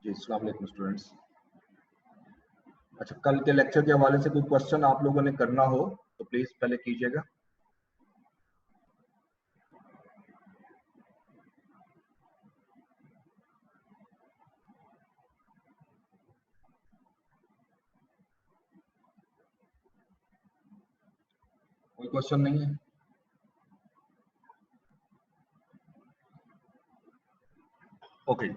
जी, अस्सलाम वालेकुम स्टूडेंट्स। अच्छा, कल के लेक्चर के हवाले से कोई क्वेश्चन आप लोगों ने करना हो तो प्लीज पहले कीजिएगा। कोई क्वेश्चन नहीं है? ओके,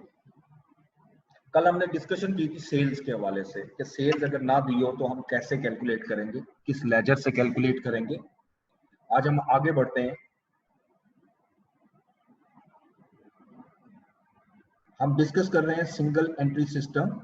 कल हमने डिस्कशन की थी सेल्स के हवाले से कि सेल्स अगर ना दी हो तो हम कैसे कैलकुलेट करेंगे, किस लेजर से कैलकुलेट करेंगे। आज हम आगे बढ़ते हैं। हम डिस्कस कर रहे हैं सिंगल एंट्री सिस्टम।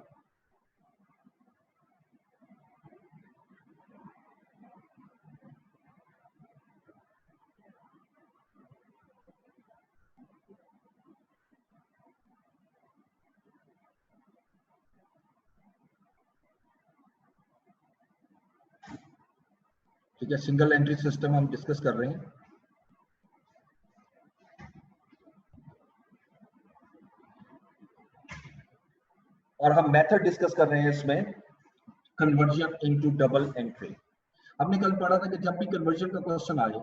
ठीक है, सिंगल एंट्री सिस्टम हम डिस्कस कर रहे हैं। और हम मेथड डिस्कस कर रहे हैं इसमें, कन्वर्जन इनटू डबल एंट्री। हमने कल पढ़ा था कि जब भी कन्वर्जन का क्वेश्चन आए,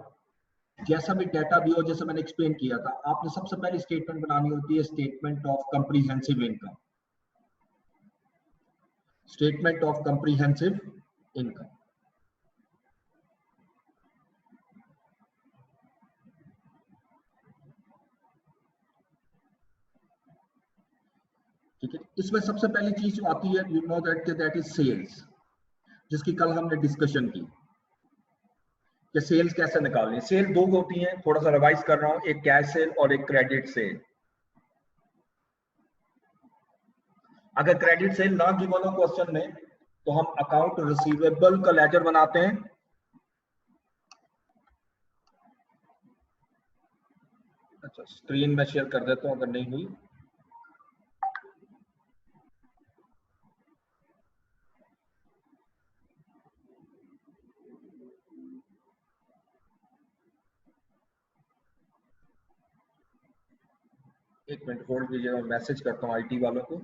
जैसा भी डाटा भी हो, जैसे मैंने एक्सप्लेन किया था, आपने सबसे पहले स्टेटमेंट बनानी होती है statement of comprehensive income. Statement of comprehensive income. ठीक है, इसमें सबसे पहली चीज जो आती है, you know that is sales, जिसकी कल हमने डिस्कशन की कि सेल्स कैसे निकालनी है। सेल दो होती हैं, थोड़ा सा रिवाइज कर रहा हूं, एक कैश सेल और एक क्रेडिट सेल। अगर क्रेडिट सेल ना गिवन हो क्वेश्चन में तो हम अकाउंट रिसीवेबल का लेजर बनाते हैं। अच्छा, स्क्रीन में शेयर कर देता हूं अगर नहीं हुई। एक मिनट होल्ड कीजिएगा, मैसेज करता हूं आईटी वालों को।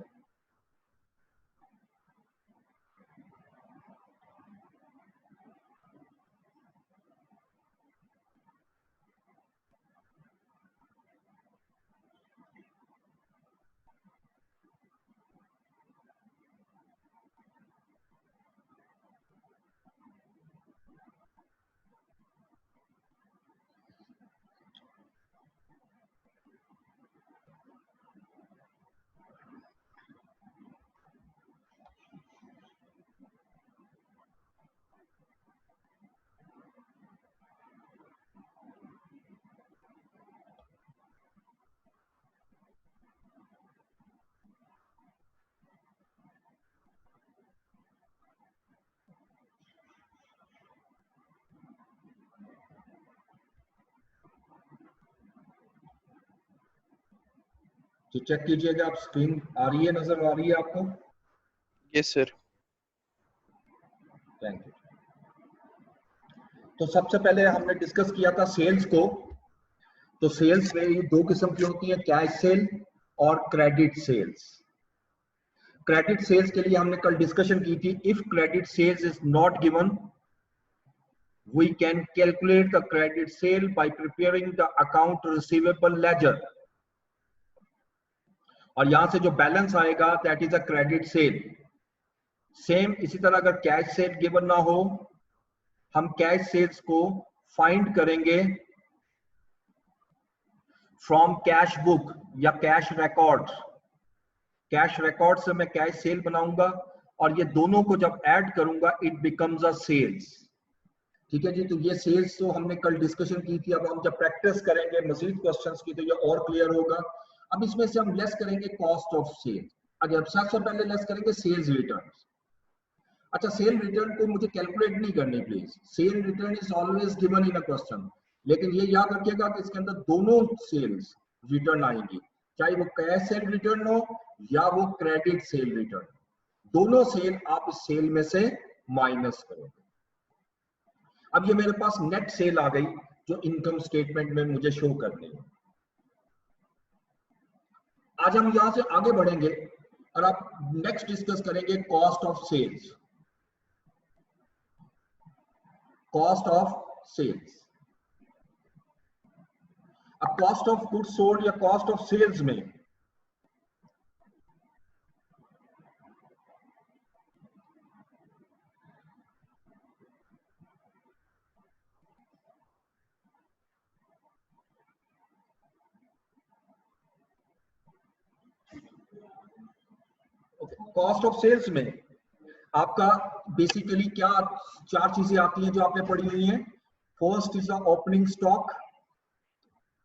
तो चेक कीजिएगा, आप स्क्रीन आ रही है, नजर आ रही है आपको? Yes sir. Thank you. तो सबसे पहले हमने डिस्कस किया था सेल्स को। तो सेल्स में ये दो किस्म की होती है, कैश सेल और क्रेडिट सेल्स। क्रेडिट सेल्स के लिए हमने कल डिस्कशन की थी, if credit sales is not given we can calculate the credit sale by preparing the account receivable ledger। और यहां से जो बैलेंस आएगा that is a credit sale. Same इसी तरह अगर कैश सेल गिवन ना हो, हम कैश सेल्स को फाइंड करेंगे फ्रॉम कैश बुक या कैश रिकॉर्ड। कैश रिकॉर्ड से मैं कैश सेल बनाऊंगा और ये दोनों को जब ऐड करूंगा इट बिकम्स अ सेल्स। ठीक है जी, तो ये सेल्स तो हमने कल डिस्कशन की थी। अब हम जब प्रैक्टिस करेंगे मजीद क्वेश्चंस की तो ये और क्लियर होगा। अब इसमें से हम लेस करेंगे कॉस्ट ऑफ सेल। अगर सबसे पहले लेस करेंगे सेल्स रिटर्न। अच्छा, सेल रिटर्न को मुझे कैलकुलेट नहीं करनी please. Cell return is always given in a question, लेकिन ये याद रखिएगा कि इसके अंदर दोनों सेल्स रिटर्न आएंगी, चाहे वो कैश सेल रिटर्न हो या वो क्रेडिट सेल रिटर्न। दोनों सेल आप इस सेल में से माइनस करोगे। अब ये मेरे पास नेट सेल आ गई जो इनकम स्टेटमेंट में मुझे शो करनी है। आज हम यहां से आगे बढ़ेंगे। और आप नेक्स्ट डिस्कस करेंगे cost of sales, cost of sales. अब कॉस्ट ऑफ गुड्स सोल्ड या कॉस्ट ऑफ सेल्स में कॉस्ट ऑफ सेल्स में आपका बेसिकली क्या चार चीजें आती हैं जो आपने पढ़ी हुई हैं। First is the opening stock,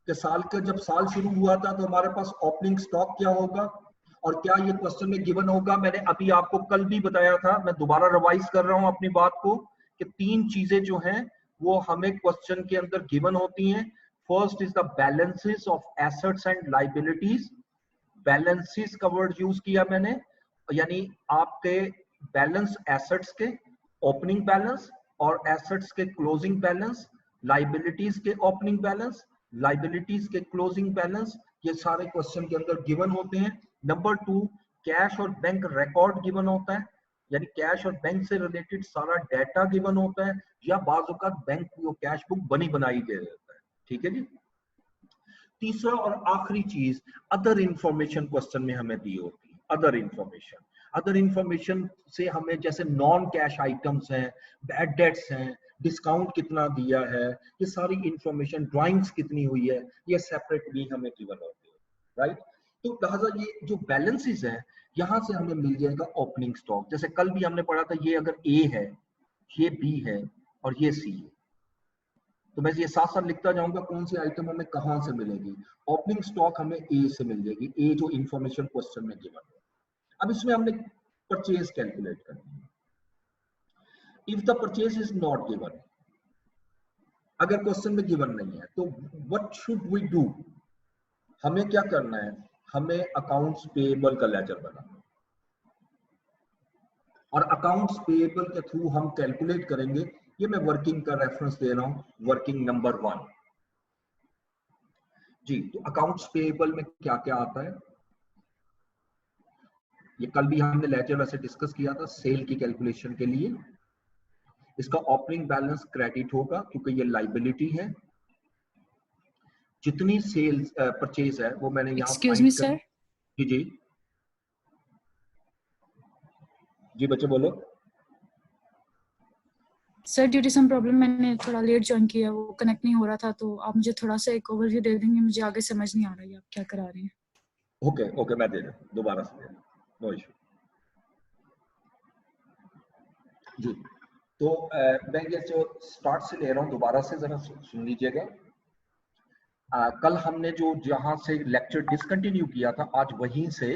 के साल का जब साल शुरू हुआ था तो हमारे पास ओपनिंग स्टॉक क्या होगा और क्या ये क्वेश्चन में गिवन होगा। मैंने अभी आपको कल भी बताया था, मैं दोबारा रिवाइज कर रहा हूं अपनी बात को, कि तीन चीजें जो हैं वो हमें क्वेश्चन के अंदर गिवन होती हैं। First is the balances of assets and liabilities. Balances का वर्ड यूज किया मैंने, यानी आपके बैलेंस एसेट्स के ओपनिंग बैलेंस और एसेट्स के क्लोजिंग बैलेंस, लाइबिलिटीज के ओपनिंग बैलेंस, लाइबिलिटीज के क्लोजिंग बैलेंस, ये सारे क्वेश्चन के अंदर गिवन होते हैं। नंबर 2, कैश और बैंक रिकॉर्ड गिवन होता है, यानी कैश और बैंक से रिलेटेड सारा डाटा गिवन होता है, या बाज़ औक़ात बैंक की कैश बुक बनी बनाई दे देता है। ठीक है जी। तीसरा और आखिरी चीज अदर इंफॉर्मेशन क्वेश्चन में हमें दी होती है। अदर इंफॉर्मेशन से हमें जैसे नॉन कैश आइटम्स हैं, बैड डेट्स हैं, डिस्काउंट कितना दिया है, ये सारी इंफॉर्मेशन, ड्राइंग्स कितनी हुई है, ये सेपरेटली हमें गिवन होती है, राइट। तो लिहाजा ये जो बैलेंसेस हैं यहाँ से हमें मिल जाएगा ओपनिंग स्टॉक। जैसे कल भी हमने पढ़ा था, ये अगर ए है, ये बी है और ये सी है, तो मैं ये साथ साथ लिखता जाऊंगा कौन सी आइटम हमें कहां से मिलेगी। ओपनिंग स्टॉक हमें ए से मिल जाएगी, ए जो इंफॉर्मेशन क्वेश्चन में गिवन है। अब इसमें हमने परचेज कैलकुलेट करनी है। If the purchase is not given, अगर क्वेश्चन में गिवन नहीं है तो व्हाट शुड वी डू, हमें क्या करना है, हमें अकाउंट्स पेएबल का लेजर बनाना, और अकाउंट्स पेएबल के थ्रू हम कैलकुलेट करेंगे। ये मैं वर्किंग का रेफरेंस दे रहा हूं, वर्किंग नंबर 1 जी। तो अकाउंट्स पेएबल में क्या क्या आता है, ये कल भी हमने लेजर वैसे डिस्कस किया था सेल की कैलकुलेशन के लिए। इसका ओपनिंग बैलेंस क्रेडिट होगा क्योंकि ये लाइबिलिटी है। जितनी सेल्स परचेज है वो मैंने यहाँ एक्सक्यूज मी सर। जी जी जी बच्चे बोलो। Sir due to some problem मैंने थोड़ा लेट ज्वाइन किया, वो कनेक्ट नहीं हो रहा था, तो आप मुझे थोड़ा सा एक ओवरव्यू दे देंगे, मुझे आगे समझ नहीं आ रहा है आप क्या करा रहे हैं। ओके ओके मैं दे रहा हूं, दोबारा से दे रहा हूं, नो इशू जी। तो मैं ये जो स्टार्ट से ले रहा हूँ दोबारा से जरा सुन लीजिएगा। कल हमने जो जहां से लेक्चर डिसकंटिन्यू किया था आज वहीं से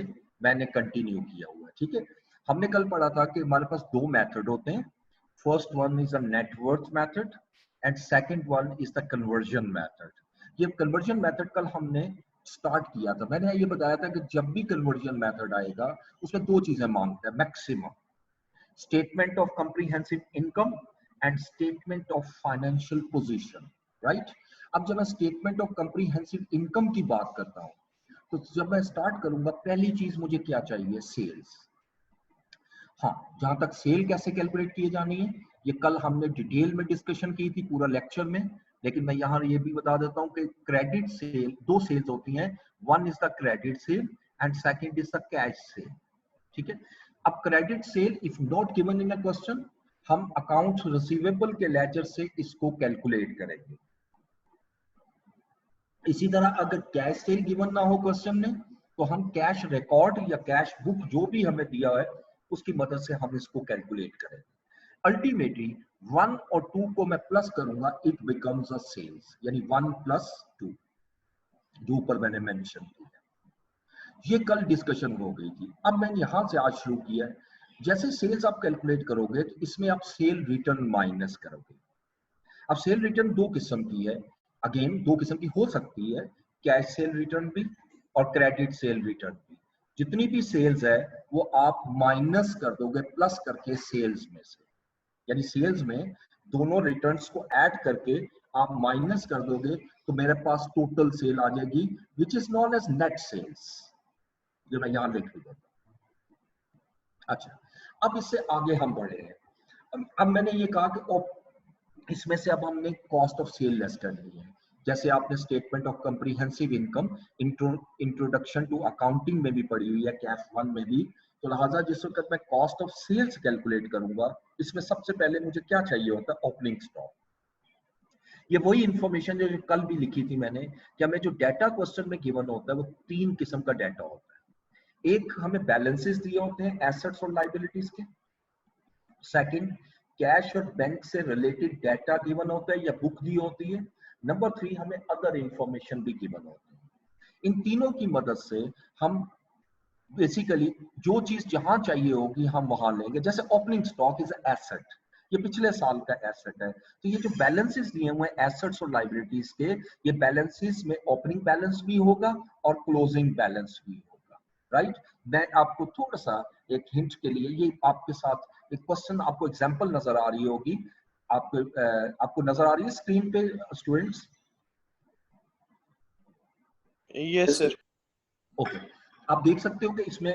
मैंने कंटिन्यू किया हुआ है, ठीक है। हमने कल पढ़ा था कि हमारे पास दो मेथड होते हैं। First one is a net worth method and second one is the conversion method. ये कन्वर्जन मेथड कल हमने स्टार्ट किया था। मैंने ये बताया था कि जब भी कन्वर्जन मेथड आएगा उसमें दो चीजें मांगता है maximum, statement of comprehensive income and statement of financial position, right. अब जब मैं स्टेटमेंट ऑफ कॉम्प्रिहेंसिव इनकम की बात करता हूं तो जब मैं स्टार्ट करूंगा पहली चीज मुझे क्या चाहिए, सेल्स। हाँ, जहां तक सेल कैसे कैलकुलेट किए जानी है ये कल हमने डिटेल में डिस्कशन की थी पूरा लेक्चर में, लेकिन मैं यहाँ ये भी बता देता हूँ कि क्रेडिट सेल, दो सेल्स होती हैं, one is the credit sale and second is the cash cell, ठीक है। अब credit sale if not given in a question, हम अकाउंट रिसीवेबल के लेजर से इसको कैलकुलेट करेंगे। इसी तरह अगर कैश सेल गिवन ना हो क्वेश्चन में तो हम कैश रिकॉर्ड या कैश बुक जो भी हमें दिया है उसकी मदद से हम इसको कैलकुलेट करेंगे। अल्टीमेटली 1 और 2 को मैं प्लस करूंगा, इट बिकम्स अ सेल्स, यानी 1 + 2 जो ऊपर मैंने मेंशन किया। ये कल डिस्कशन हो गई थी। अब मैंने यहां से आज शुरू किया है, जैसे सेल्स आप कैलकुलेट करोगे तो इसमें आप सेल रिटर्न माइनस करोगे। अब सेल रिटर्न दो किस्म की है, अगेन दो किस्म की हो सकती है, कैश सेल रिटर्न भी और क्रेडिट सेल रिटर्न भी। जितनी भी सेल्स है वो आप माइनस कर दोगे प्लस करके सेल्स में से, यानी सेल्स में दोनों रिटर्न्स को ऐड करके आप माइनस कर दोगे तो मेरे पास टोटल सेल आ जाएगी which is known as net sales, जो मैं यहां लिख दूंगा। अच्छा, अब इससे आगे हम बढ़े हैं। अब मैंने ये कहा कि इसमें से अब हमने कॉस्ट ऑफ सेल लेस करनी है। जैसे आपने statement of comprehensive income introduction to accounting में भी पढ़ी हुई है, कैफ 1 में भी। तो लिहाजा जिस वक्त मैं कॉस्ट ऑफ सेल्स कैलकुलेट करूंगा, इसमें सबसे पहले मुझे क्या चाहिए होता है? Opening stock. ये वही इंफॉर्मेशन जो कल भी लिखी थी मैंने कि हमें जो डाटा क्वेश्चन में गिवन होता है वो 3 किस्म का डाटा होता है। एक, हमें बैलेंसेस दिए होते हैं एसेट्स और लायबिलिटीज के। सेकंड, कैश और बैंक से रिलेटेड डाटा गिवन होता है या बुक दी होती है। नंबर 3, हमें अदर इंफॉर्मेशन भी गिवन होती है। इन तीनों की मदद से हम बेसिकली जो चीज जहां चाहिए होगी हम वहां लेंगे। जैसे ओपनिंग स्टॉक इज एसेट, ये पिछले साल का एसेट है। तो ये जो बैलेंसेस दिए हुए हैं एसेट्स और लायबिलिटीज के, ये बैलेंसेस में ओपनिंग बैलेंस भी होगा और क्लोजिंग बैलेंस भी होगा, राइट। मैं आपको थोड़ा सा एक हिंट के लिए, ये आपके साथ एक क्वेश्चन, आपको एग्जांपल नजर आ रही होगी, आपको नजर आ रही है स्क्रीन पे स्टूडेंट्स? Yes sir. ओके, आप देख सकते हो कि इसमें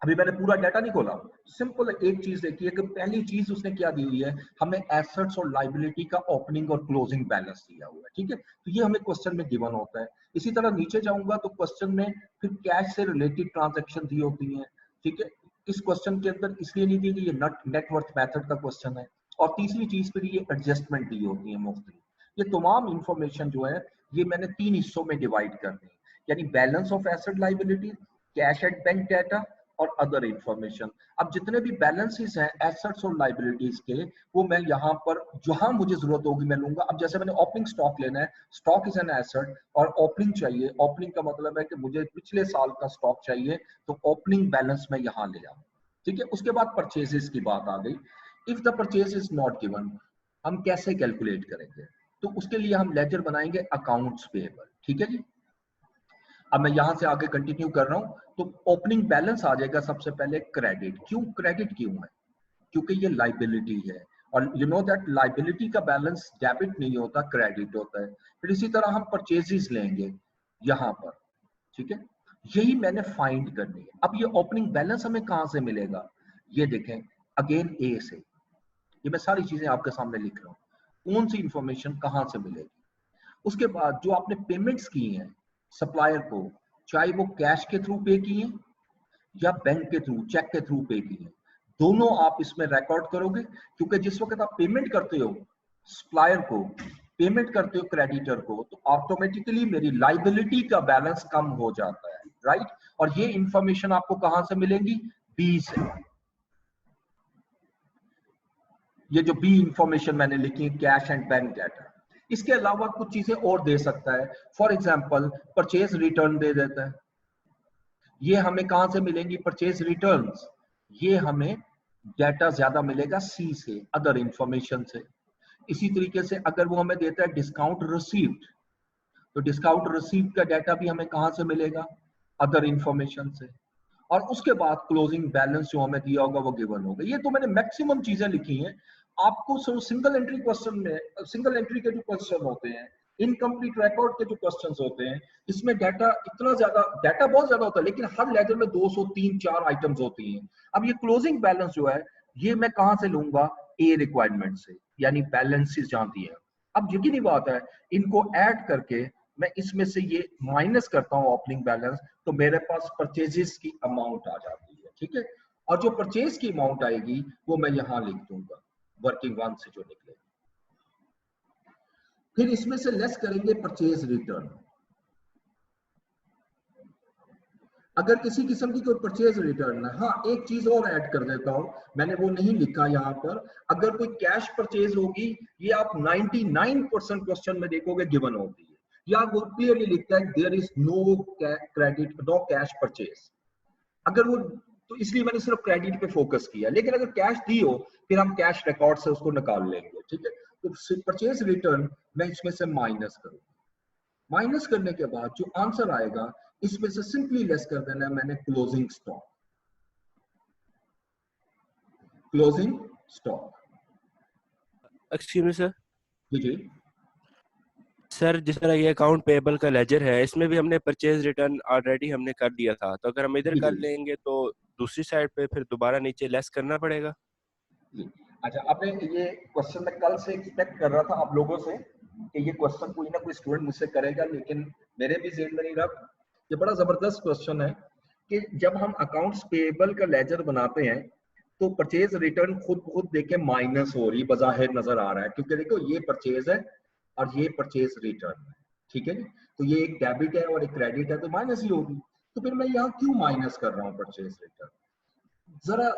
अभी मैंने पूरा डाटा नहीं खोला। सिंपल एक चीज देखिए कि पहली चीज उसने क्या दी हुई है, हमें एसेट्स और लायबिलिटी का ओपनिंग और क्लोजिंग बैलेंस दिया हुआ है, ठीक है। तो ये हमें क्वेश्चन में गिवन होता है। इसी तरह नीचे जाऊंगा तो क्वेश्चन में फिर कैश से रिलेटेड ट्रांजैक्शन दी होती है, ठीक है। इस क्वेश्चन के अंदर इसलिए नहीं दी कि ये नेटवर्थ मेथड का क्वेश्चन है। और तीसरी चीज फिर ये एडजस्टमेंट दी होती है मुफ्त। ये तमाम इंफॉर्मेशन जो है ये मैंने 3 हिस्सों में डिवाइड कर दी, यानी balance of asset liability, cash and bank data और अदर इंफॉर्मेशन। अब जितने भी बैलेंसेस हैं एसेट्स और लायबिलिटीज के, वो मैं यहाँ पर जहां मुझे जरूरत होगी मैं लूंगा। अब जैसे मैंने ओपनिंग स्टॉक लेना है, स्टॉक इज एन एसेट और ओपनिंग चाहिए। ओपनिंग का मतलब है कि मुझे पिछले साल का स्टॉक चाहिए, तो ओपनिंग बैलेंस मैं यहाँ ले आऊँ, ठीक है। उसके बाद परचेजेस की बात आ गई। If the purchase is not given, हम कैसे कैलकुलेट करेंगे? तो उसके लिए हम लेजर बनाएंगे अकाउंट्स पेएबल, ठीक है जी। अब मैं यहां से आगे कंटिन्यू कर रहा हूं। तो ओपनिंग बैलेंस आ जाएगा सबसे पहले क्रेडिट। क्यों क्रेडिट क्यों है? क्योंकि ये लाइबिलिटी है और यू नो दैट लाइबिलिटी का बैलेंस डेबिट नहीं होता, क्रेडिट होता है। फिर इसी तरह हम परचेजेस लेंगे यहाँ पर, ठीक है। यही मैंने फाइंड करनी है। अब ये ओपनिंग बैलेंस हमें कहां से मिलेगा? ये देखें अगेन ए से, ये मैं सारी चीजें आपके सामने लिख रहा हूँ। कौन सी इंफॉर्मेशन कहां से मिलेगी? उसके बाद जो आपने पेमेंट्स की हैं सप्लायर को, चाहे वो कैश के थ्रू पे की हैं या बैंक के थ्रू, चेक के थ्रू पे की हैं, दोनों आप इसमें रिकॉर्ड करोगे। क्योंकि जिस वक्त आप पेमेंट करते हो सप्लायर को, पेमेंट करते हो क्रेडिटर को, तो ऑटोमेटिकली मेरी लाइबिलिटी का बैलेंस कम हो जाता है, राइट। और ये इंफॉर्मेशन आपको कहां से मिलेगी? बी से। ये जो बी इंफॉर्मेशन मैंने लिखी है, कैश एंड बैंक डाटा। इसके अलावा कुछ चीजें और दे सकता है। फॉर एग्जांपल परचेज रिटर्न दे देता है। ये हमें कहां से मिलेंगी परचेज रिटर्न्स? ये हमें डाटा ज्यादा मिलेगा सी से, अदर इंफॉर्मेशन से। इसी तरीके से अगर वो हमें देता है डिस्काउंट रिसीव्ड, तो डिस्काउंट रिसीव्ड का डाटा भी हमें कहां से मिलेगा? अदर इंफॉर्मेशन से। और उसके बाद क्लोजिंग बैलेंस जो हमें दिया होगा वो गिवन होगा। ये तो मैंने मैक्सिमम चीजें लिखी हैं। आपको सिंगल एंट्री क्वेश्चन में, सिंगल एंट्री के जो क्वेश्चन होते हैं, इनकम्प्लीट रिकॉर्ड के जो क्वेश्चंस होते हैं, इसमें डाटा इतना ज्यादा, डाटा बहुत ज्यादा होता है, लेकिन हर लेजर में 200 3-4 आइटम्स होती हैं। अब ये क्लोजिंग बैलेंस जो है ये मैं कहां से लूंगा? ए रिक्वायरमेंट से, यानी बैलेंसेस जहां दिए हैं। अब यकीनी बात है इनको ऐड करके मैं इसमें से ये माइनस करता हूं ओपनिंग बैलेंस, तो मेरे पास परचेजेस की अमाउंट आ जाती है, ठीक है। और जो परचेज की अमाउंट आएगी वो मैं यहां लिख दूंगा, वर्किंग वन से जो निकलेगी। फिर इसमें से लेस करेंगे परचेज रिटर्न। अगर किसी किस्म की कोई परचेज रिटर्न है, हाँ एक चीज और ऐड कर देता हूं, मैंने वो नहीं लिखा यहाँ पर। अगर कोई कैश परचेज होगी, ये आप 99% क्वेश्चन में देखोगे गिवन होती है, या वो क्लियरली लिखता है there is no credit no cash purchase. अगर वो, तो इसलिए मैंने सिर्फ क्रेडिट पे फोकस किया। लेकिन अगर कैश दी हो फिर हम कैश रिकॉर्ड से उसको निकाल लेंगे, ठीक है। तो परचेज रिटर्न मैं इसमें से माइनस करूंगा। माइनस करने के बाद जो आंसर आएगा इसमें से सिंपली लेस कर देना है मैंने closing stock. Closing stock. Excuse me sir. जी सर जिस तरह ये अकाउंट पेबल का लेजर है, इसमें भी हमने परचेज रिटर्न ऑलरेडी हमने कर दिया था, तो अगर हम इधर जी कर जी। लेंगे तो दूसरी साइड पे फिर दोबारा नीचे लेस करना पड़ेगा? जी। अच्छा, आपने ये क्वेश्चन मैं कल से एक्सपेक्ट कर रहा था आप लोगों से कि ये क्वेश्चन कोई ना कोई स्टूडेंट मुझसे करेगा, लेकिन मेरे भी जेहन में नहीं रहा। ये बड़ा जबरदस्त क्वेश्चन है कि जब हम अकाउंट्स पेएबल का लेजर बनाते हैं तो परचेज रिटर्न खुद देखे माइनस हो रही बजाहिर नजर आ रहा है, क्योंकि देखो ये परचेज है और ये परचेज रिटर्न है, ठीक है जी। तो ये एक डेबिट है और एक क्रेडिट है, तो माइनस ही होगी। तो फिर मैं यहाँ क्यों माइनस कर रहा हूँ परचेज रिटर्न? जरा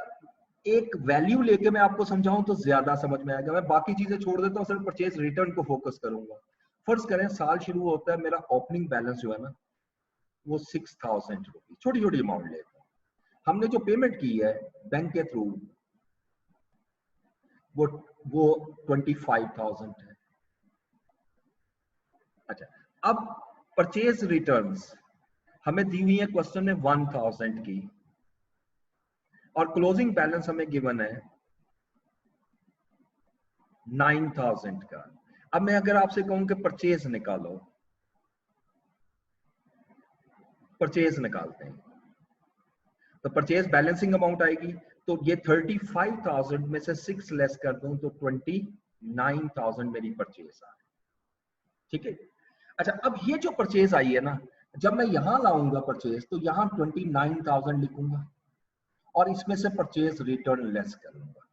एक वैल्यू लेके मैं आपको समझाऊं तो ज्यादा समझ में आएगा। मैं बाकी चीजें छोड़ देता हूँ, सिर्फ परचेज रिटर्न को फोकस करूंगा। फर्ज करें साल शुरू होता है, मेरा ओपनिंग बैलेंस जो है ना वो 6000 रुपीज, छोटी छोटी अमाउंट लेता हूँ। हमने जो पेमेंट की है बैंक के थ्रू वो 25,000 है। अच्छा, अब परचेज रिटर्न्स हमें दी हुई है क्वेश्चन में 1000 की और क्लोजिंग बैलेंस हमें गिवन है 9000 का। अब मैं अगर आपसे कहूं कि परचेज निकालो, परचेज निकालते हैं तो परचेज बैलेंसिंग अमाउंट आएगी, तो ये 35,000 में से 6 लेस कर दूं तो 29,000 मेरी परचेज आ रही, ठीक है। अच्छा, अब ये जो परचेज आई है ना, जब मैं यहां लाऊंगा परचेज तो यहां 29,000 लिखूंगा और इसमें से परचेज रिटर्न लेस करूंगा।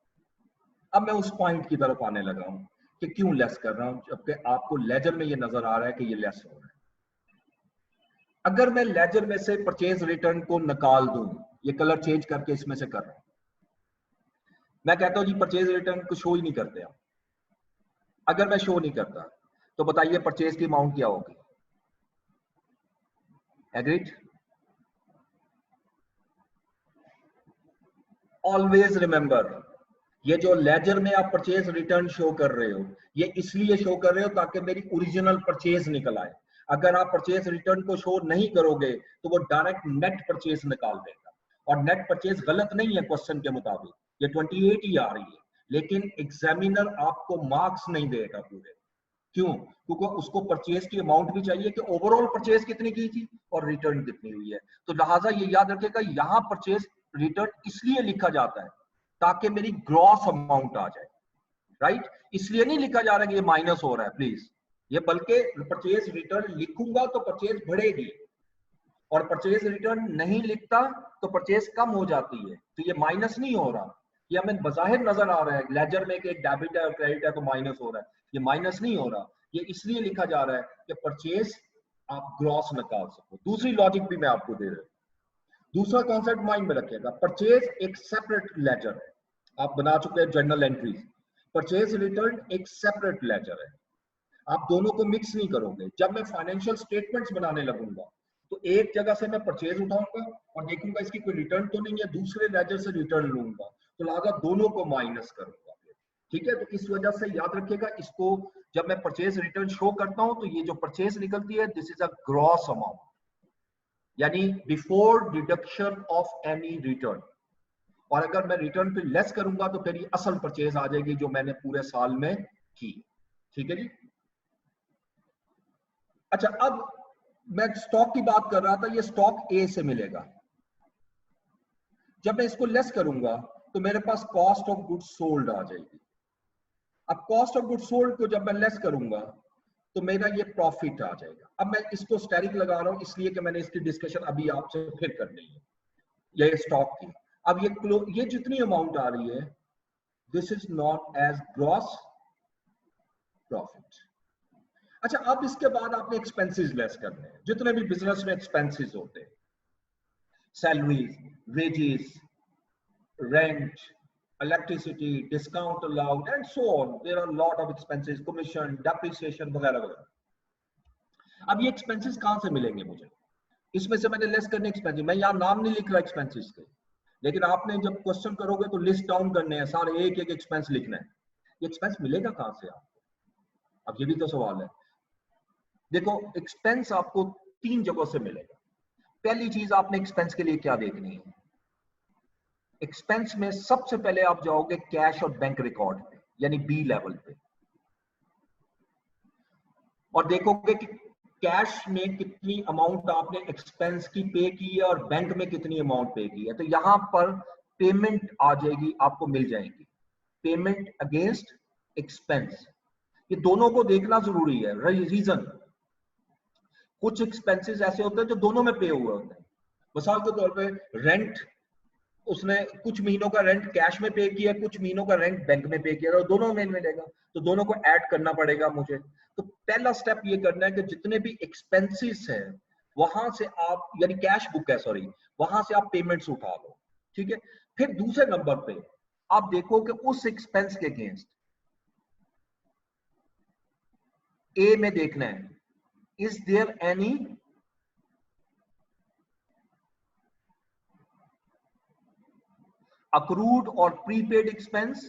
अब मैं उस पॉइंट की तरफ आने लगा हूं कि क्यों लेस कर रहा हूं, जबकि आपको लेजर में ये नजर आ रहा है कि ये लेस हो रहा है। अगर मैं लेजर में से परचेज रिटर्न को निकाल दूं, ये कलर चेंज करके इसमें से कर रहा हूं, मैं कहता हूं जी परचेज रिटर्न को शो ही नहीं करते आप। अगर मैं शो नहीं करता तो बताइए परचेज की अमाउंट क्या होगी? एग्रीड? ऑलवेज रिमेंबर, ये जो लेजर में आप परचेज रिटर्न शो कर रहे हो, ये इसलिए शो कर रहे हो ताकि मेरी ओरिजिनल परचेज निकल आए। अगर आप परचेज रिटर्न को शो नहीं करोगे तो वो डायरेक्ट नेट परचेज निकाल देगा, और नेट परचेज गलत नहीं है क्वेश्चन के मुताबिक, ये 28 ही आ रही है, लेकिन एग्जामिनर आपको मार्क्स नहीं देगा पूरे। क्यों? क्योंकि उसको परचेज की अमाउंट भी चाहिए कि ओवरऑल परचेज कितनी की थी और रिटर्न कितनी हुई है। तो लिहाजा ये याद रखेगा, यहाँ परचेज रिटर्न इसलिए लिखा जाता है ताकि मेरी ग्रॉस अमाउंट आ जाए, राइट? इसलिए नहीं लिखा जा रहा है कि ये माइनस हो रहा है, प्लीज। ये बल्कि परचेज रिटर्न लिखूंगा तो परचेज बढ़ेगी, और परचेज रिटर्न नहीं लिखता तो परचेज कम हो जाती है। तो ये माइनस नहीं हो रहा, ये हमें बजाहिर नजर आ रहा है लेजर में कि एक डेबिट है और क्रेडिट है तो माइनस हो रहा है। ये माइनस नहीं हो रहा, ये इसलिए लिखा जा रहा है कि परचेज आप ग्रॉस निकाल सको। दूसरी लॉजिक भी मैं आपको दे रहा हूं, दूसरा कॉन्सेप्ट माइंड में रखिएगा। परचेज एक सेपरेट लेजर है, आप बना चुके हैं जर्नल एंट्रीज। परचेज रिटर्न एक सेपरेट लेजर है, आप दोनों को मिक्स नहीं करोगे। जब मैं फाइनेंशियल स्टेटमेंट्स बनाने लगूंगा तो एक जगह से मैं परचेज उठाऊंगा और देखूंगा इसकी कोई रिटर्न तो नहीं है, दूसरे लेजर से रिटर्न लूंगा, तो लिहाजा दोनों को माइनस करूंगा, ठीक है। तो इस वजह से याद रखिएगा, इसको जब मैं परचेज रिटर्न शो करता हूं तो ये जो परचेज निकलती है this is a gross amount, यानी before deduction of any return. और अगर मैं रिटर्न पे लेस करूंगा तो फिर ये असल परचेज आ जाएगी जो मैंने पूरे साल में की, ठीक है जी। अच्छा, अब मैं स्टॉक की बात कर रहा था, ये स्टॉक ए से मिलेगा। जब मैं इसको लेस करूंगा तो मेरे पास कॉस्ट ऑफ गुड्स सोल्ड आ जाएगी। अब कॉस्ट ऑफ गुड्स सोल्ड को जब मैं लेस करूंगा तो मेरा ये प्रॉफिट आ जाएगा। अब मैं इसको स्टेरिक लगा रहा हूं इसलिए कि मैंने इसकी डिस्कशन अभी आपसे फिर करनी है, ये स्टॉक की। अब ये जितनी अमाउंट आ रही है this is not as gross profit. अच्छा, अब इसके बाद आपने एक्सपेंसेस लेस करने हैं, जितने भी बिजनेस में एक्सपेंसेस होते हैं, salaries, wages, rent, electricity, discount allowed and so on, there are lot of expenses, commission, depreciation वगैरह वगैरह। अब ये एक्सपेंसेस कहां से मिलेंगे मुझे? इसमें से मैंने लेस करने एक्सपेंसेस, मैं यहाँ नाम नहीं लिख रहा एक्सपेंसेस के, लेकिन आपने जब क्वेश्चन करोगे तो लिस्ट डाउन करने हैं सारे, एक एक एक्सपेंस लिखना है। ये एक्सपेंस मिलेगा कहां से आपको? अब ये भी तो सवाल है। देखो, एक्सपेंस आपको 3 जगहों से मिलेगा। पहली चीज आपने एक्सपेंस के लिए क्या देखनी है, एक्सपेंस में सबसे पहले आप जाओगे कैश और बैंक रिकॉर्ड पे, यानी बी लेवल पे, और देखोगे कि कैश में कितनी अमाउंट आपने एक्सपेंस की पे की है और बैंक में कितनी अमाउंट पे की है, तो यहां पर पेमेंट आ जाएगी, आपको मिल जाएगी पेमेंट अगेंस्ट एक्सपेंस। ये दोनों को देखना जरूरी है। रीजन, कुछ एक्सपेंसेस ऐसे होते हैं जो दोनों में पे हुए होते हैं। मिसाल के तौर पे रेंट, उसने कुछ महीनों का रेंट कैश में पे किया, कुछ महीनों का रेंट बैंक में पे किया, तो दोनों में मिलेगा, तो दोनों को ऐड करना पड़ेगा मुझे। तो पहला स्टेप ये करना है कि जितने भी एक्सपेंसेस है वहां से आप, यानी कैश बुक है सॉरी, वहां से आप पेमेंट्स उठा लो, ठीक है। फिर दूसरे नंबर पे आप देखो कि उस एक्सपेंस के अगेंस्ट ए में देखना है, is there any accrued or prepaid expense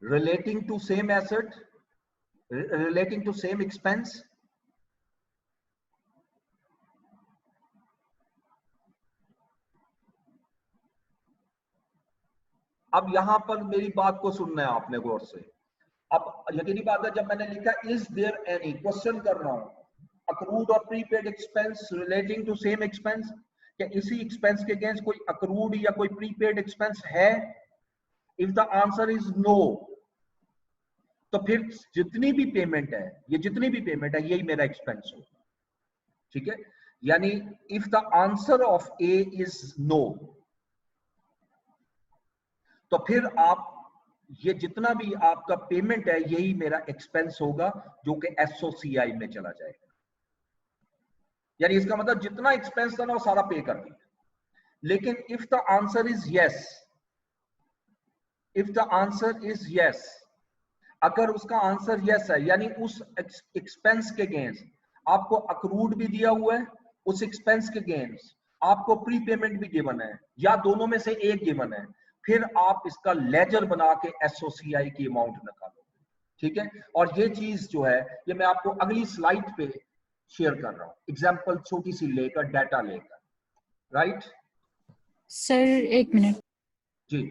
relating to same asset, relating to same expense। अब यहां पर मेरी बात को सुनना है आपने गौर से। अब यकीनी बात है, जब मैंने लिखा इज देयर एनी, क्वेश्चन कर रहा हूं accrued और prepaid expense relating to same expense, क्या इसी एक्सपेंस के अगेंस्ट कोई accrued या कोई prepaid expense है? If the answer is no, तो फिर जितनी भी पेमेंट है, ये जितनी भी पेमेंट है यही मेरा एक्सपेंस हो, ठीक है। यानी if the answer of A is no, तो फिर आप ये जितना भी आपका पेमेंट है यही मेरा एक्सपेंस होगा, जो कि एसओसीआई में चला जाएगा। यानी इसका मतलब जितना एक्सपेंस था ना वो सारा पे कर दिया। लेकिन if the answer is yes, if the answer is yes, अगर उसका आंसर यस है, यानी उस एक्सपेंस के अगेंस्ट आपको अक्रूड भी दिया हुआ है, उस एक्सपेंस के अगेंस्ट आपको प्री पेमेंट भी गिवन है, या दोनों में से एक गिवन है, फिर आप इसका लेजर बना के एसओसीआई की अमाउंट निकालो, ठीक है। और ये चीज जो है ये मैं आपको अगली स्लाइड पे शेयर कर रहा हूं, एग्जांपल छोटी सी लेकर, डाटा लेकर, राइट। सर एक मिनट जी,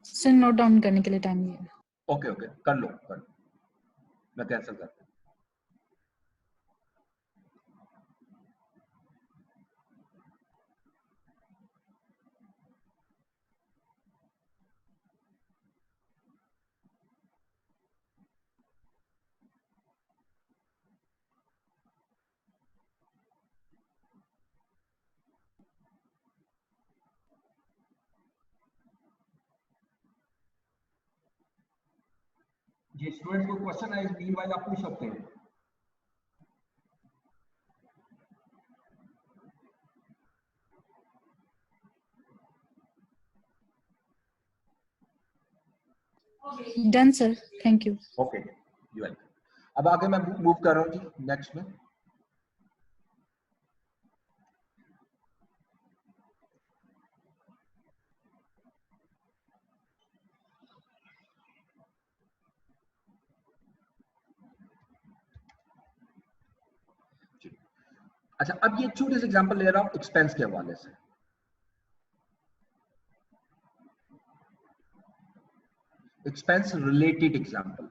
सर, नोट डाउन करने के लिए टाइम नहीं है। ओके ओके, कर लो, मैं कैंसिल करता हूं। जी, स्टूडेंट को क्वेश्चन है, मीनवाइल आप पूछ सकते हैं। Done sir, thank you. Okay, you welcome. अब आगे मैं मूव कर रहा हूँ जी नेक्स्ट में। अच्छा, अब ये छोटे से एग्जांपल ले रहा हूं एक्सपेंस के हवाले से। Expense related example.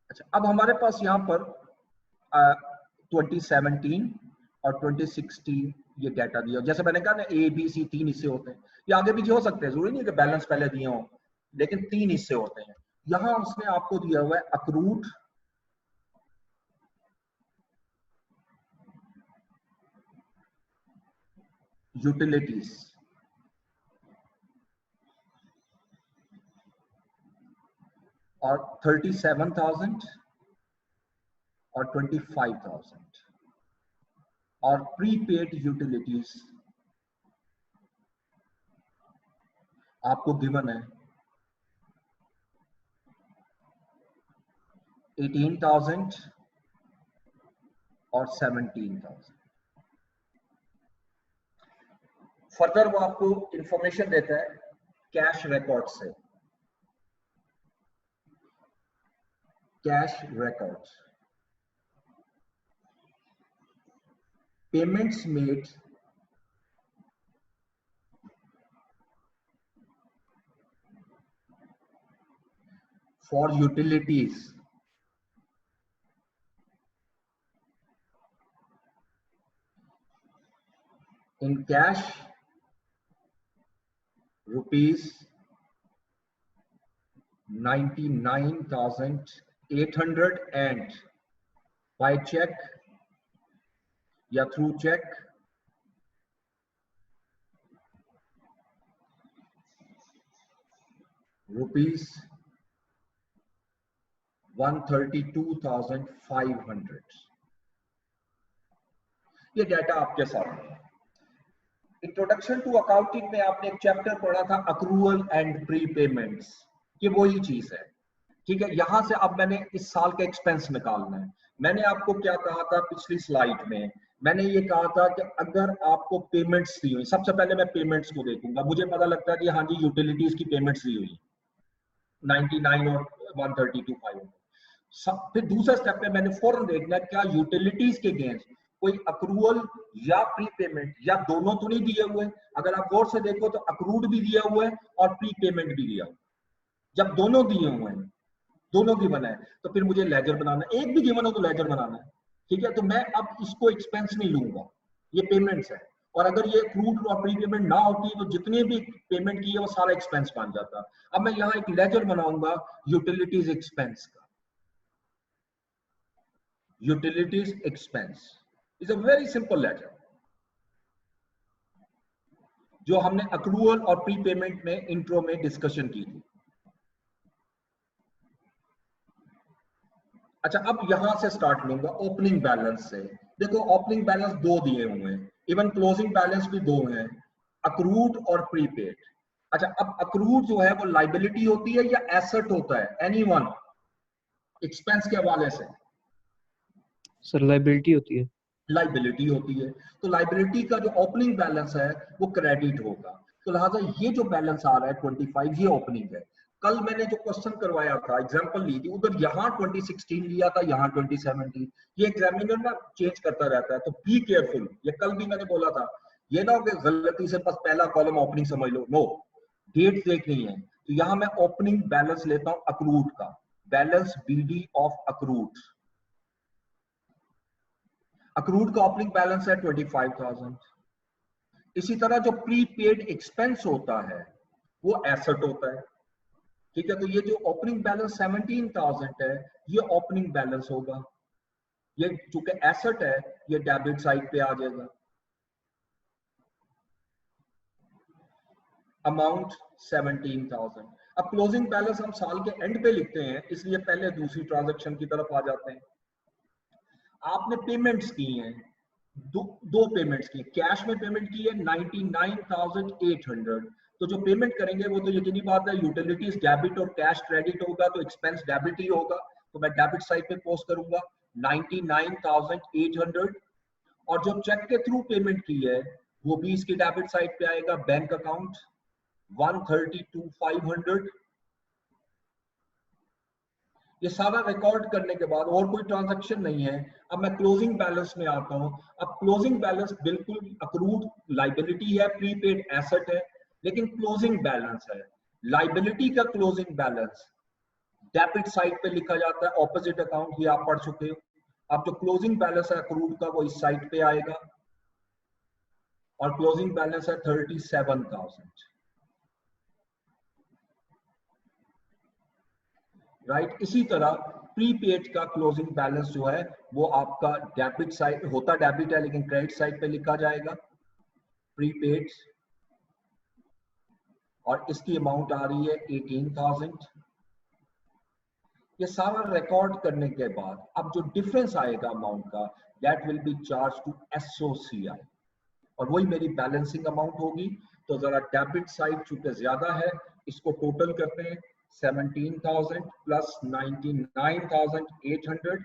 अच्छा, अब हमारे पास यहाँ पर 2017 और 2016 ये डाटा दिया, जैसे मैंने कहा ना ए बी सी 3 हिस्से होते हैं, ये आगे पीछे हो सकते हैं, जरूरी नहीं कि बैलेंस पहले दिए हो, लेकिन 3 हिस्से होते हैं। यहाँ उसने आपको दिया हुआ है अक्रूड, यूटिलिटीज और 37,000 और 25,000, और प्रीपेड यूटिलिटीज आपको गिवन है 18,000 और 17,000। फर्दर वो आपको इंफॉर्मेशन देता है कैश रिकॉर्ड से, cash records, payments made for utilities in cash rupees 99,800 and by check या through check rupees 132,500। ये डाटा आपके साथ है। इंट्रोडक्शन टू अकाउंटिंग में आपने एक चैप्टर पढ़ा था अक्रूवल एंड प्री पेमेंट्स, ये वही चीज है, ठीक है। यहां से अब मैंने इस साल का एक्सपेंस निकालना है। मैंने आपको क्या कहा था पिछली स्लाइड में, मैंने ये कहा था कि अगर आपको पेमेंट्स दी हुई, सबसे पहले मैं पेमेंट्स को देखूंगा, मुझे पता लगता है कि हाँ जी यूटिलिटीज की पेमेंट्स दी हुई 99 और 132,500। फिर दूसरे स्टेप पे मैंने फौरन देखना है क्या यूटिलिटीज के अगेंस्ट कोई अक्रूवल या प्री पेमेंट या दोनों तो नहीं दिए हुए। अगर आप गौर से देखो तो अक्रूड भी दिया हुआ है और प्री पेमेंट भी दिया हुआ है। जब दोनों दिए हुए हैं, दोनों की बना है, तो फिर मुझे लेजर बनाना है। एक भी गिवन हो तो लेजर बनाना है, ठीक है। तो मैं अब इसको एक्सपेंस नहीं लूंगा, ये पेमेंट्स है। और अगर ये अक्रूड और प्री पेमेंट ना होती तो जितने भी पेमेंट की है वो सारा एक्सपेंस बन जाता। अब मैं यहाँ एक लेजर बनाऊंगा यूटिलिटीज एक्सपेंस का। Utilities expense is a very simple letter जो हमने अक्रूवल और प्री पेमेंट में इंट्रो में डिस्कशन की थी। अच्छा, अब यहां से स्टार्ट लूंगा ओपनिंग बैलेंस से। देखो ओपनिंग बैलेंस दो दिए हुए हैं, इवन क्लोजिंग बैलेंस भी दो हैं, अक्रूड और प्रीपेड। अच्छा, अब अक्रूड जो है वो लाइबिलिटी होती है या एसेट होता है? एनीवन एक्सपेंस के हवाले से? सर लाइबिलिटी होती है। लाइबिलिटी होती है। तो लाइबिलिटी का जो ओपनिंग बैलेंस है वो क्रेडिट होगा। तो लिहाजा ये जो बैलेंस आ रहा है 25, ये ओपनिंग है। कल मैंने जो क्वेश्चन करवाया था, एग्जांपल ली थी, उधर यहाँ 2016 लिया था, यहाँ 2017। ये एग्जामिनर ना चेंज करता रहता है, तो बी केयरफुल। ये कल भी मैंने बोला था, ये ना हो कि गलती से बस पहला कॉलम ओपनिंग समझ लो। नो, डेट देखनी है। तो यहाँ मैं ओपनिंग बैलेंस लेता हूँ अक्रूड का, बैलेंस बीडी ऑफ अक्रूड। अक्रूड का ओपनिंग बैलेंस है 25,000। इसी तरह जो प्रीपेड एक्सपेंस होता है वो एसेट होता है, ठीक है। तो ये जो ओपनिंग बैलेंस 17,000 है, ये ओपनिंग बैलेंस होगा। ये चूंकि एसेट है, ये डेबिट साइड पे आ जाएगा। अमाउंट 17,000। अब क्लोजिंग बैलेंस हम साल के एंड पे लिखते हैं, इसलिए पहले दूसरी ट्रांजैक्शन की तरफ आ जाते हैं। आपने पेमेंट्स की हैं, दो पेमेंट्स की, कैश में पेमेंट की है 99,800। तो जो पेमेंट करेंगे वो तो यकीनी बात है यूटिलिटीज डेबिट और कैश क्रेडिट होगा, तो एक्सपेंस डेबिट ही होगा। तो मैं डेबिट साइड पे पोस्ट करूंगा 99,800। और जो चेक के थ्रू पेमेंट की है वो भी इसकी डेबिट साइड पे आएगा, बैंक अकाउंट 132,500। ये सारा रिकॉर्ड करने के बाद और कोई ट्रांजैक्शन नहीं है। अब मैं क्लोजिंग बैलेंस में आता हूं। अब क्लोजिंग बैलेंस बिल्कुल अक्रूड लाइबिलिटी है, प्रीपेड एसेट है, लेकिन क्लोजिंग बैलेंस है। लाइबिलिटी का क्लोजिंग बैलेंस डेबिट साइड पे लिखा जाता है, ऑपोजिट अकाउंट, ये आप पढ़ चुके हो। अब जो क्लोजिंग बैलेंस है अक्रूड का वो इस साइड पे आएगा, और क्लोजिंग बैलेंस है 37,000। राइट। इसी तरह प्रीपेड का क्लोजिंग बैलेंस जो है वो आपका डेबिट साइड होता, डेबिट है लेकिन क्रेडिट साइड पे लिखा जाएगा प्रीपेड, और इसकी अमाउंट आ रही है 18,000। ये सारा रिकॉर्ड करने के बाद अब जो डिफरेंस आएगा अमाउंट का, that will be charge to SOCI, और वही मेरी बैलेंसिंग अमाउंट होगी। तो जरा डेबिट साइड चूंकि ज्यादा है, इसको टोटल करते हैं 17,000 plus 99,800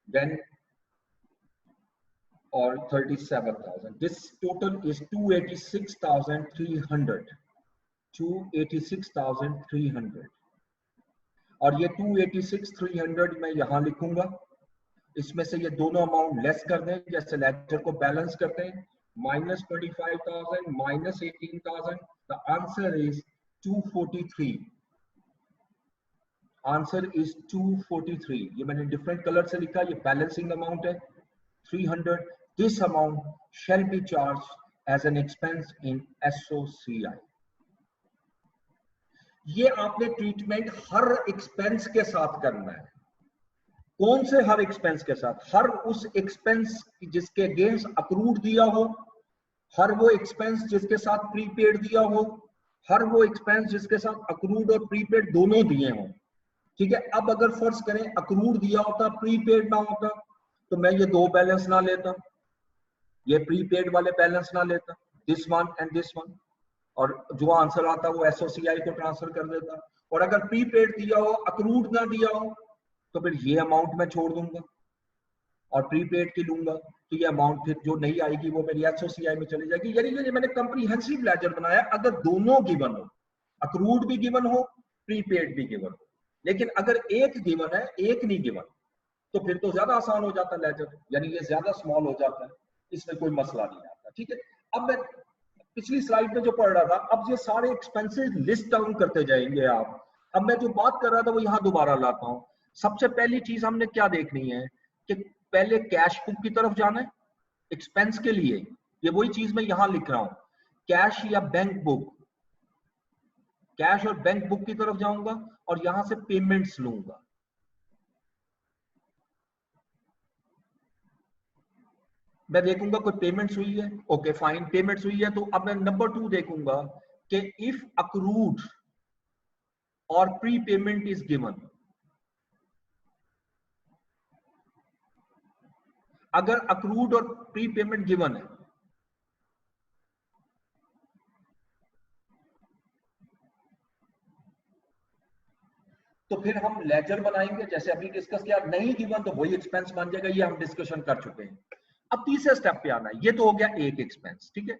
then or 37,000. This total is 286,300. 286,300 और ये 286,300 मैं यहां लिखूंगा। इसमें से ये दोनों अमाउंट लेस कर दें, जैसे लेजर को बैलेंस करते हैं। -25,000 -18,000, the answer is 243। Answer is 243। ये मैंने डिफरेंट कलर से लिखा, ये बैलेंसिंग अमाउंट है 300। This amount shall be charge as an expense in SOCI। ये आपने ट्रीटमेंट हर एक्सपेंस के साथ करना है। कौन से हर एक्सपेंस के साथ? हर उस एक्सपेंस जिसके अगेंस्ट अक्रूड दिया हो, हर वो एक्सपेंस जिसके साथ प्रीपेड दिया हो, हर वो एक्सपेंस जिसके साथ अक्रूड और प्रीपेड दोनों दिए हों। ठीक है, अब अगर फर्ज करें अक्रूड दिया होता, प्रीपेड ना होता, तो मैं ये दो बैलेंस ना लेता, ये प्रीपेड वाले बैलेंस ना लेता, this one and this one, और जो आंसर आता वो SOCI को ट्रांसफर कर देता। और अगर प्रीपेड दिया हो, अक्रूड ना दिया हो, तो फिर ये अमाउंट मैं छोड़ दूंगा और प्रीपेड की लूंगा, तो ये अमाउंट फिर जो नहीं आएगी वो मेरी SOCI में चली जाएगी। यानी ये मैंने कंप्रीहेंसिव लेजर बनाया अगर दोनों गिवन हो, अक्रूड भी गिवन हो, प्रीपेड भी गिवन हो। लेकिन अगर एक गिवन है, एक नहीं गिवन, तो फिर तो ज्यादा आसान हो जाता लेजर, यानी ये ज्यादा स्मॉल हो जाता है, इसमें कोई मसला नहीं आता। ठीक है, अब मैं पिछली स्लाइड में जो पढ़ रहा था, अब ये सारे एक्सपेंसेस लिस्ट डाउन करते जाएंगे आप। अब मैं जो बात कर रहा था वो यहाँ दोबारा लाता हूँ। सबसे पहली चीज हमने क्या देखनी है कि पहले कैश बुक की तरफ जाना है एक्सपेंस के लिए। ये वही चीज मैं यहां लिख रहा हूं, कैश या बैंक बुक। कैश और बैंक बुक की तरफ जाऊंगा और यहां से पेमेंट्स लूंगा। मैं देखूंगा कोई पेमेंट्स हुई है, ओके फाइन, पेमेंट्स हुई है। तो अब मैं नंबर 2 देखूंगा कि इफ अक्रूड और प्री पेमेंट इज गिवन। अगर अक्रूड और प्री पेमेंट गिवन है, तो फिर हम लेजर बनाएंगे जैसे अभी डिस्कस किया। नहीं गिवन तो वही एक्सपेंस बन जाएगा, ये हम डिस्कशन कर चुके हैं। अब तीसरे स्टेप पे आना है। ये तो हो गया एक एक्सपेंस, ठीक है।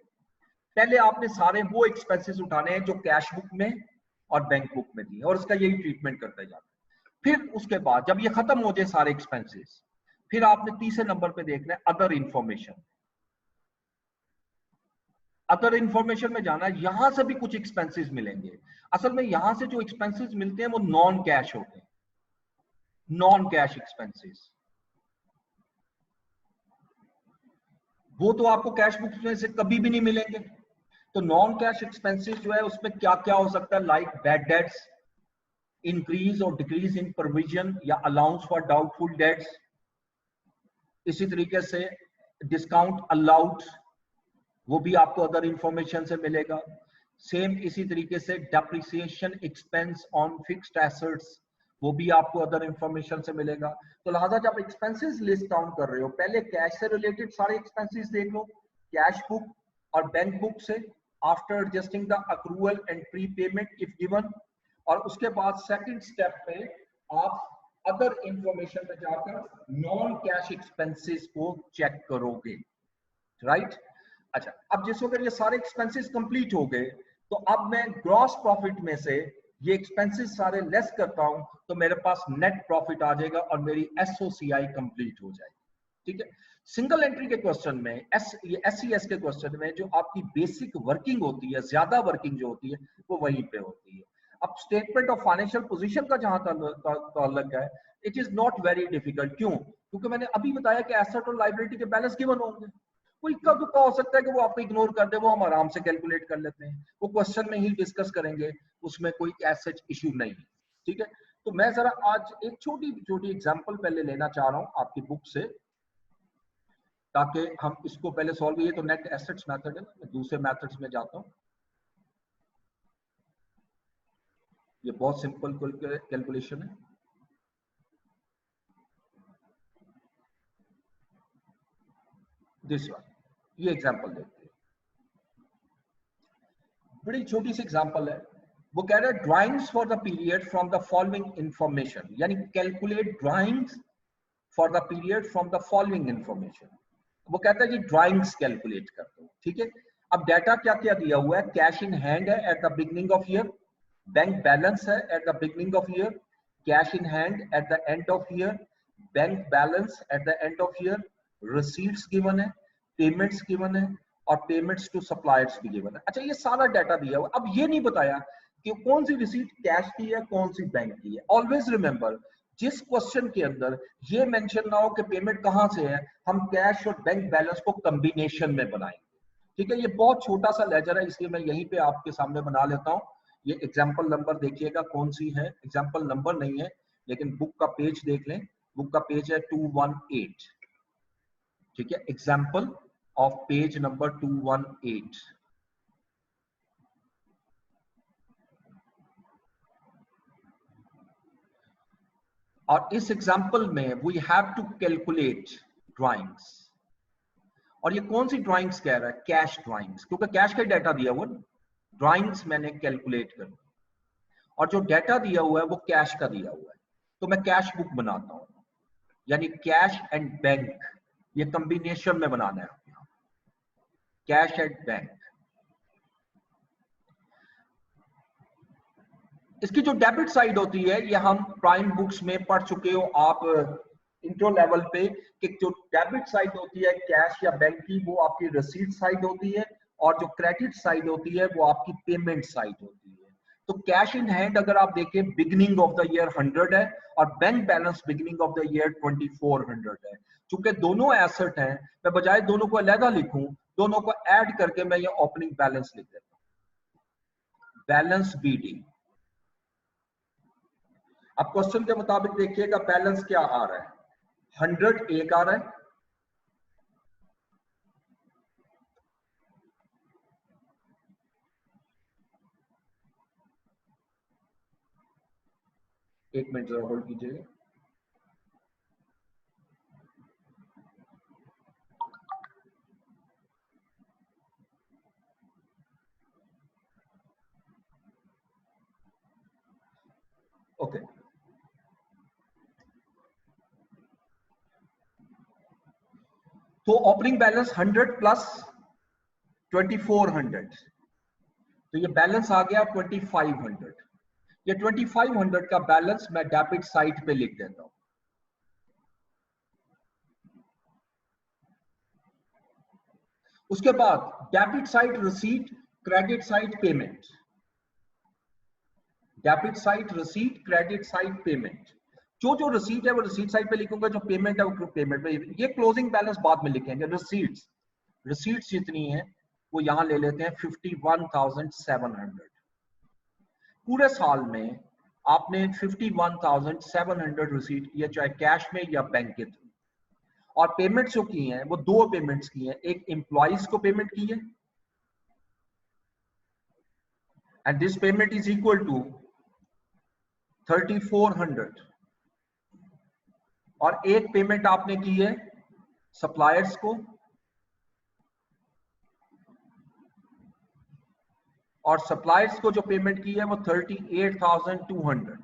पहले आपने सारे वो एक्सपेंसेस उठाने हैं जो कैश बुक में और बैंक बुक में दिए, और उसका यही ट्रीटमेंट करते जाते हैं। फिर उसके बाद जब ये खत्म हो जाए सारे एक्सपेंसेस, फिर आपने तीसरे नंबर पे देखना है अदर इंफॉर्मेशन। अदर इंफॉर्मेशन में जाना है, यहां से भी कुछ एक्सपेंसेस मिलेंगे। असल में यहां से जो एक्सपेंसेस मिलते हैं वो नॉन कैश होते हैं, नॉन कैश एक्सपेंसेस। वो तो आपको कैश बुक में से कभी भी नहीं मिलेंगे। तो नॉन कैश एक्सपेंसेस जो है उसमें क्या क्या हो सकता है, लाइक बैड डेट्स, इंक्रीज और डिक्रीज इन प्रोविजन या अलाउंस फॉर डाउटफुल डेट्स। इसी तरीके से डिस्काउंट अलाउड, वो भी आपको अदर इंफॉर्मेशन से मिलेगा। सेम इसी तरीके से depreciation expense on fixed assets, वो भी आपको अदर इंफॉर्मेशन से मिलेगा। तो लिहाजा जब एक्सपेंसेस लिस्ट डाउन कर रहे हो, पहले कैश से रिलेटेड सारे एक्सपेंसेस देख लो, कैश बुक और बैंक बुक से, after adjusting the accrual and pre payment if given. और उसके बाद सेकंड स्टेप पे आप अदर इंफॉर्मेशन पे जाकर नॉन कैश एक्सपेंसेस को चेक करोगे, राइट। अच्छा, अब जिस वक्त ये सारे एक्सपेंसेस कंप्लीट हो गए, तो अब मैं ग्रॉस प्रॉफिट में से ये एक्सपेंसेस सारे लेस करता हूं, तो मेरे पास नेट प्रॉफिट आ जाएगा और मेरी SOCI कंप्लीट हो जाएगी। ठीक है, सिंगल एंट्री के क्वेश्चन में, ये SCS के क्वेश्चन में जो आपकी बेसिक वर्किंग होती है, ज्यादा वर्किंग जो होती है वो वहीं पे होती है। अब स्टेटमेंट ऑफ फाइनेंशियल पोजीशन का जहां ताल्लुक है, it is not very difficult. क्यों? क्योंकि मैंने अभी बताया कि एसेट और लायबिलिटी के बैलेंस गिवन होंगे। कोई इक्का दुक्का हो सकता है कि वो आपको इग्नोर कर दे, वो हम आराम से कैलकुलेट कर लेते हैं, वो क्वेश्चन में ही डिस्कस करेंगे, उसमें कोई ऐसा इशू नहीं है। ठीक है, तो मैं जरा आज एक छोटी छोटी एग्जांपल पहले लेना चाह रहा हूं आपकी बुक से, ताकि हम इसको पहले सॉल्व। ये तो नेट एसेट्स मेथड है, मैं दूसरे मेथड्स में जाता हूं। ये बहुत सिंपल कैलकुलेशन है। दिस वन, ये एग्जांपल देखते हैं, बड़ी छोटी सी एग्जांपल है। वो कह रहा है drawings for the period from the following information, यानी calculate drawings for the period from the following information. वो कहता है कि ड्राइंग्स कैलकुलेट कर दो। ठीक है, अब डाटा क्या क्या दिया हुआ है, कैश इन हैंड है at the beginning of year, bank balance है at the beginning of year, cash in hand at the end of year, bank balance at the end of year, receipts given है, payments given है और payments to suppliers भी given है। अच्छा, ये सारा data दिया हुआ। अब ये नहीं बताया कि कौन सी रिसीट कैश की है, कौन सी बैंक की है। ऑलवेज रिमेंबर, जिस क्वेश्चन के अंदर ये मेंशन ना हो कि पेमेंट कहां से है, हम कैश और बैंक बैलेंस को कॉम्बिनेशन में बनाएंगे। ठीक है, ये बहुत छोटा सा लेजर है, इसलिए मैं यहीं पे आपके सामने बना लेता हूं। ये एग्जाम्पल नंबर देखिएगा कौन सी है, एग्जाम्पल नंबर नहीं है लेकिन बुक का पेज देख लें, बुक का पेज है 218। ठीक है, एग्जाम्पल ऑफ पेज नंबर 218। और इस एग्जाम्पल में we have to calculate drawings. और ये कौन सी ड्राइंग्स कह रहा है, कैश ड्राइंग्स, क्योंकि कैश का डाटा दिया हुआ, ड्राइंग्स मैंने कैलकुलेट करनी। और जो डाटा दिया हुआ है वो कैश का दिया हुआ है, तो मैं कैश बुक बनाता हूं, यानी कैश एंड बैंक, ये कॉम्बिनेशन में बनाना है आपको, कैश एंड बैंक। इसकी जो डेबिट साइड होती है, ये हम प्राइम बुक्स में पढ़ चुके हो आप इंट्रो लेवल पे, कि जो डेबिट साइड होती है कैश या बैंक की, वो आपकी रिसीट साइड होती है, और जो क्रेडिट साइड होती है वो आपकी पेमेंट साइड होती है। तो कैश इन हैंड अगर आप देखें, बिगिनिंग ऑफ द ईयर 100 है और bank balance beginning of the year 2400 है। चूंकि दोनों एसेट हैं, मैं बजाय दोनों को अलग लिखूं, दोनों को ऐड करके मैं ये ओपनिंग बैलेंस लिख देता हूं, बैलेंस बीडी। अब क्वेश्चन के मुताबिक देखिएगा बैलेंस क्या आ रहा है, 100 एक आ रहा है, एक मिनट जरा होल्ड कीजिएगा। ओके, तो ओपनिंग बैलेंस 100 प्लस 2400, तो ये बैलेंस आ गया 2500। ये 2500 का बैलेंस मैं डेबिट साइड पे लिख देता हूं। उसके बाद debit side receipt, credit side payment, debit side receipt, credit side payment. जो रिसीट है वो रिसीट साइड पे लिखूंगा, जो पेमेंट है वो पेमेंट पे। ये क्लोजिंग बैलेंस बाद में लिखेंगे। रिसीट्स जितनी है वो यहां ले लेते हैं 51,700। पूरे साल में आपने 51,700 रिसीट किया, चाहे कैश में या बैंक के थ्रू। और पेमेंट्स जो की हैं वो दो पेमेंट्स की हैं, एक एम्प्लॉइज को पेमेंट की है and this payment is equal to 3400, और एक पेमेंट आपने की है सप्लायर्स को, और सप्लायर्स को जो पेमेंट की है वो 38,200।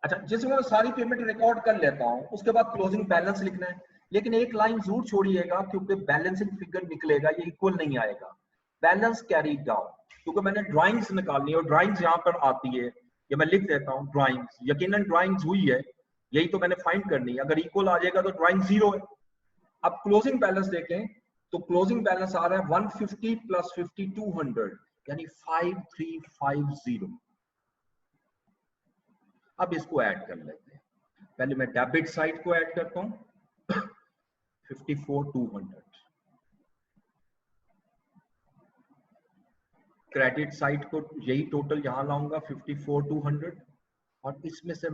अच्छा, जिसमें मैं सारी पेमेंट रिकॉर्ड कर लेता हूं, उसके बाद क्लोजिंग बैलेंस लिखना है। लेकिन एक लाइन जरूर छोड़िएगा, क्योंकि बैलेंसिंग फिगर निकलेगा ये इक्वल नहीं आएगा, बैलेंस कैरी डाउन, क्योंकि मैंने ड्राइंग्स निकालनी है और ड्राइंग्स यहां पर आती है, ये मैं लिख देता हूं ड्राइंग्स। यकीनन ड्राइंग्स हुई है, यही तो मैंने फाइंड करनी है। अगर इक्वल आ जाएगा तो ड्राइंग 0 है। अब क्लोजिंग बैलेंस देखें तो क्लोजिंग बैलेंस आ रहा है 150 प्लस 5200, यानी 5350। अब इसको ऐड कर लेते हैं। पहले मैं डेबिट साइड को ऐड करता हूं 54,200, क्रेडिट साइड को यही टोटल यहां लाऊंगा 54,200, और इसमें से